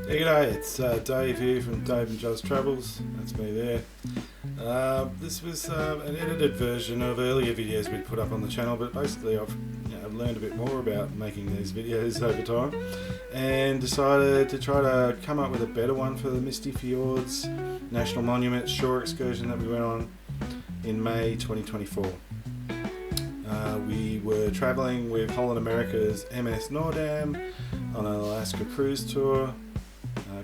Hey, g'day, it's Dave here from Dave and Joe's Travels. That's me there. This was an edited version of earlier videos we put up on the channel, but basically I've learned a bit more about making these videos over time and decided to try to come up with a better one for the Misty Fjords National Monument shore excursion that we went on in May 2024. We were travelling with Holland America's MS Nordam on an Alaska cruise tour.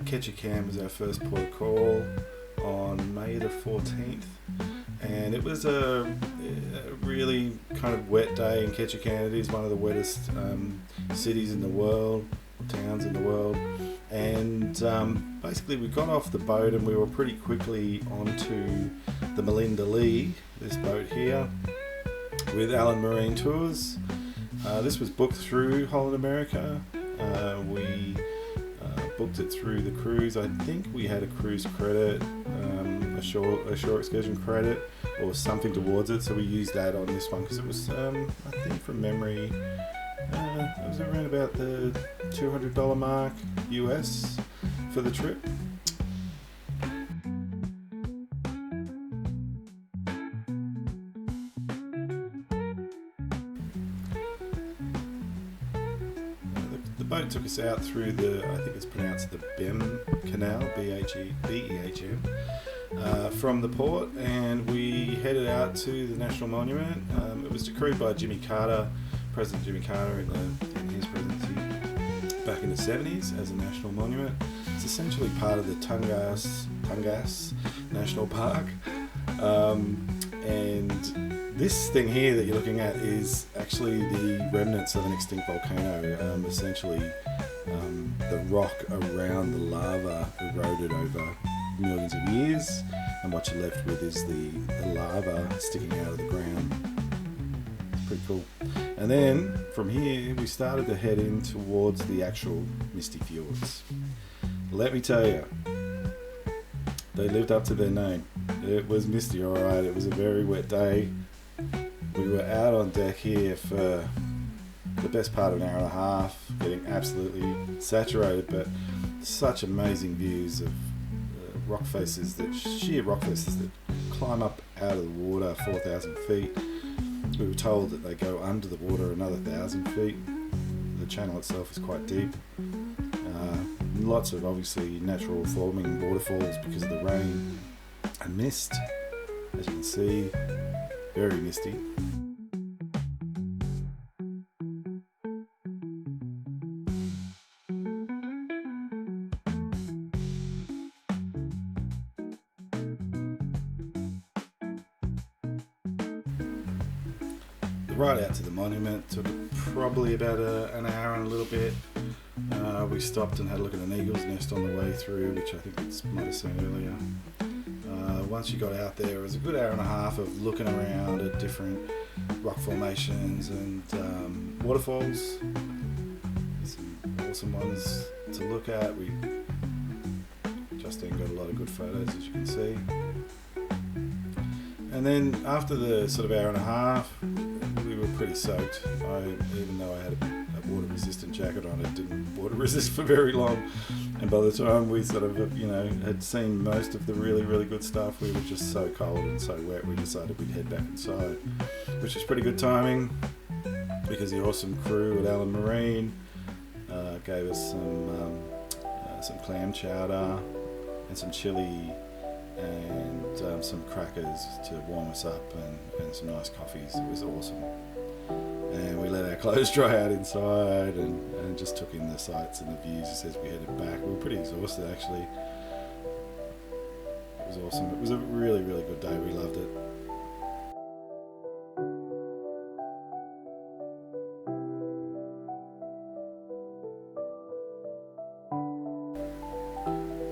Ketchikan was our first port of call on May the 14th, and it was a really kind of wet day in Ketchikan. It is one of the wettest cities in the world, towns in the world, and basically we got off the boat and we were pretty quickly onto the Melinda Lee, this boat here, with Allen Marine Tours. This was booked through Holland America. We booked it through the cruise. I think we had a cruise credit, a shore excursion credit, or something towards it. So we used that on this one because it was, I think from memory, it was around about the $200 mark US for the trip. The boat took us out through the, I think it's pronounced the Behm Canal, B-E-H-M, from the port, and we headed out to the National Monument. It was decreed by Jimmy Carter, President Jimmy Carter in his presidency back in the 70s as a national monument. It's essentially part of the Tungas National Park. And this thing here that you're looking at is actually the remnants of an extinct volcano. Essentially, the rock around the lava eroded over millions of years, and what you're left with is the lava sticking out of the ground. It's pretty cool. And then from here, we started to head in towards the actual Misty Fjords. Let me tell you, they lived up to their name. It was misty, alright. It was a very wet day. We were out on deck here for the best part of an hour and a half, getting absolutely saturated, but such amazing views of sheer rock faces that climb up out of the water 4,000 feet. We were told that they go under the water another 1,000 feet. The channel itself is quite deep. Lots of obviously natural forming waterfalls because of the rain and mist, as you can see, very misty. The ride out to the monument took probably about an hour and a little bit. We stopped and had a look at an eagle's nest on the way through, which I think you might have seen earlier. Once you got out there, it was a good hour and a half of looking around at different rock formations and waterfalls. There's some awesome ones to look at. Justine got a lot of good photos, as you can see. And then after the sort of hour and a half, we were pretty soaked. Even though I had a water resistant jacket on, it didn't water resist for very long. And by the time we sort of, had seen most of the really, really good stuff, we were just so cold and so wet, we decided we'd head back inside, which was pretty good timing because the awesome crew at Allen Marine gave us some clam chowder and some chili and some crackers to warm us up and some nice coffees. It was awesome. And we let our clothes dry out inside and just took in the sights and the views as we headed back. We were pretty exhausted actually. It was awesome. It was a really, really good day. We loved it.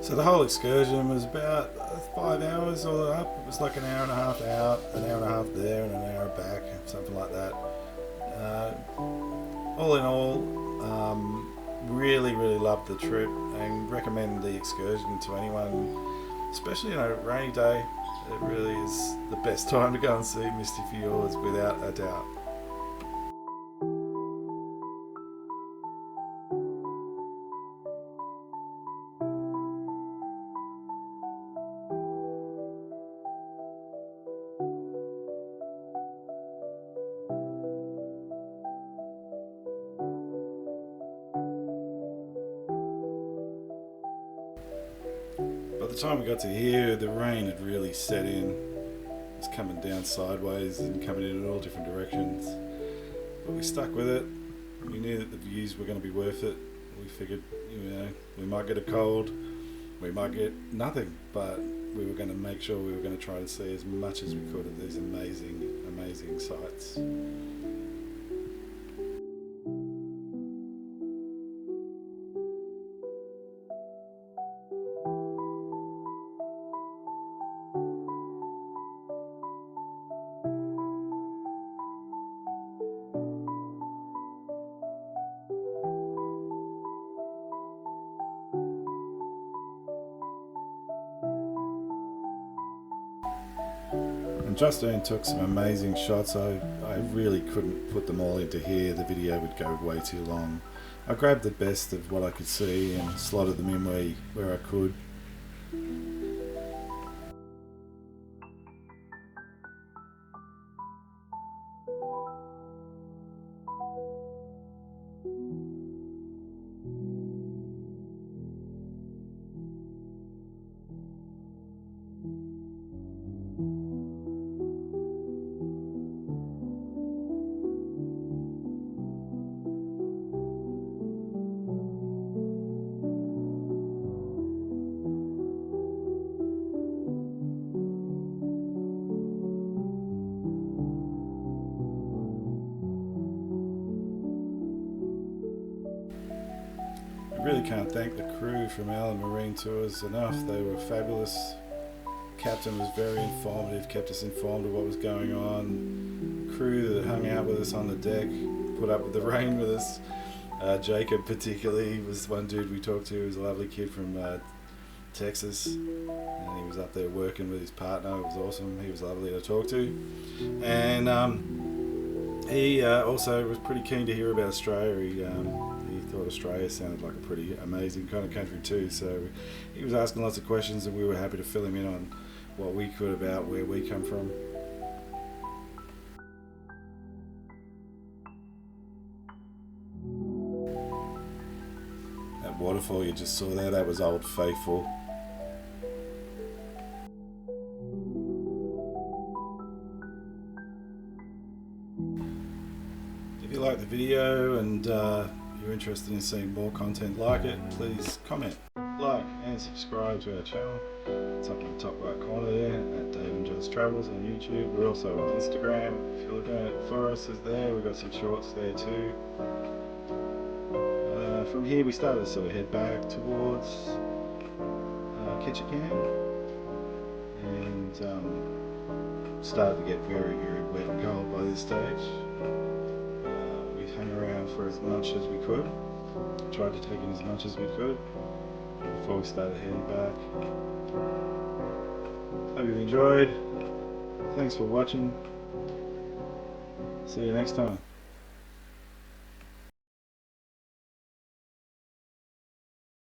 So the whole excursion was about 5 hours all up. It was like an hour and a half out, an hour and a half there, and an hour back, something like that. All in all, really, really loved the trip and recommend the excursion to anyone, especially on a rainy day. It really is the best time to go and see Misty Fjords without a doubt. By the time we got to here, the rain had really set in. It was coming down sideways and coming in all different directions. But we stuck with it. We knew that the views were going to be worth it. We figured, we might get a cold, we might get nothing, but we were going to make sure we were going to try to see as much as we could of these amazing, amazing sights. And Justine took some amazing shots. I really couldn't put them all into here. The video would go way too long. I grabbed the best of what I could see and slotted them in where I could. I really can't thank the crew from Allen Marine Tours enough. They were fabulous. Captain was very informative, kept us informed of what was going on. Crew that hung out with us on the deck, put up with the rain with us. Jacob particularly was one dude we talked to. He was a lovely kid from Texas, and he was up there working with his partner. It was awesome. He was lovely to talk to, and he also was pretty keen to hear about Australia. He thought Australia sounded like a pretty amazing kind of country too, so he was asking lots of questions, and we were happy to fill him in on what we could about where we come from. That waterfall you just saw there, that was Old Faithful. If you like the video and you're interested in seeing more content like it, please comment, like and subscribe to our channel. It's up in the top right corner there at Dave and Joe's Travels on YouTube. We're also on Instagram. If you're looking at Forest is there, we've got some shorts there too. From here we started to sort of head back towards Ketchikan, and started to get very, very wet and cold by this stage. We hung around for as much as we could, tried to take in as much as we could before we started heading back. Hope you've enjoyed. Thanks for watching. See you next time.